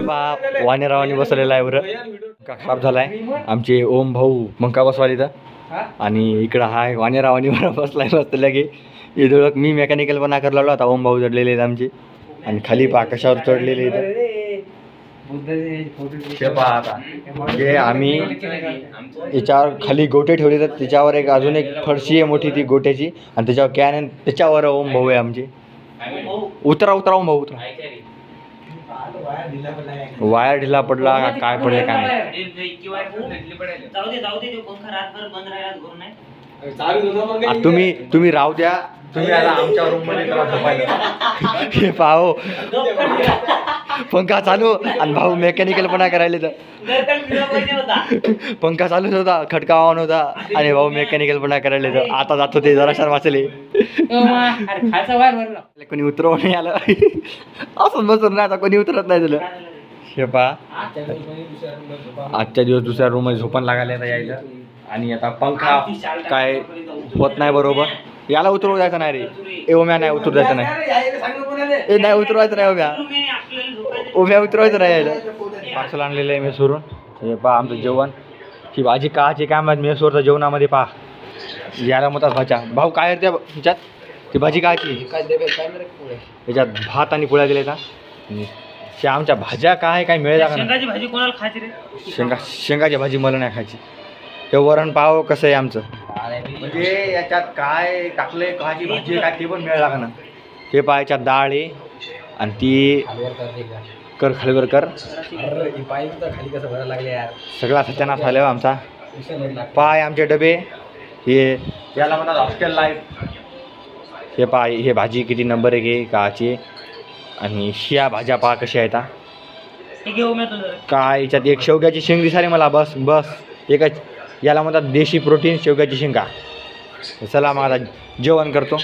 पहा वाणीरावांनी बसवलेला आहे बरं. का खराब झालाय. आमचे ओम भाऊ पंखा बसवाले तर आणि इकडं हाय वाणीरावांनी बरं बसलाय मस्त लगे. इथं मी मेकॅनिकल पण करलेलो आता ओम भाऊ चढलेले आहेत आमचे आणि खाली पहा कशावर चढलेले इथं. आता म्हणजे आम्ही याच्यावर खाली गोटे ठेवले तर त्याच्यावर एक अजून एक फरशी आहे मोठी ती गोट्याची आणि त्याच्यावर कॅन आहे त्याच्यावर ओम भाऊ आहे आमचे. उतरा उतरा ओम भाऊ उतरा. वायर ढिला पडला काय पडले काय नाही. तुम्ही राहू द्या. तुम्ही आता आमच्या रूम मध्ये हे पाहो पंखा चालू आणि भाऊ मेकॅनिकल पणा करायला तर पंखा चालूच होता खटका ऑन होता आणि भाऊ मेकॅनिकल पणा करायला तर आता जात होते जरा शार वाचले. कोणी उतरव नाही आलं असं बसून नाही आता कोणी उतरत नाही तुला. हे पहा आजच्या दिवस दुसऱ्या रूम मध्ये झोपण लागायला यायला आणि आता पंखा काय होत नाही बरोबर. याला उतरवू द्यायचं नाही रे. ए ओम्या नाही उतरू द्यायचं नाही. ए नाही उतरवायचं नाही ओम्या. ओम्या उतरवायचं नाही यायला. पार्सल आणलेलं आहे मेसवरून. हे पहा आमचं जेवण. ही भाजी काची काय माहिती मेसवरचं जेवणामध्ये पहा याला म्हणतात भाज्या. भाऊ काय त्या ह्याच्यात ती भाजी काची याच्यात भात आणि पोळ्या दिल्या त्या आमच्या भाज्या काय काय मिळेल का शेंगाची भाजी कोणाला खायची रे. शेंगाची भाजी मला नाही खायची. ते वरण पाव कसं आहे आमचं म्हणजे याच्यात काय टाकलंय काची भाजी काय ते पण मिळेल का ना. हे पहा याच्यात डाळ आहे आणि ती कर खालीवर कर सगळा सत्यानाश झाला आमचा. पाय आमचे डबे हे याला म्हणतात हॉस्टेल लाईफ. हे पहा हे भाजी किती नंबर एक आहे काची आणि ह्या भाज्या पहा कशा आहेत काय. याच्यात एक शेवग्याची शेंग दिसाली मला बस बस एकच. याला म्हणतात देशी प्रोटीन शेवग्याची शेंगा. चला मग आता जेवण करतो.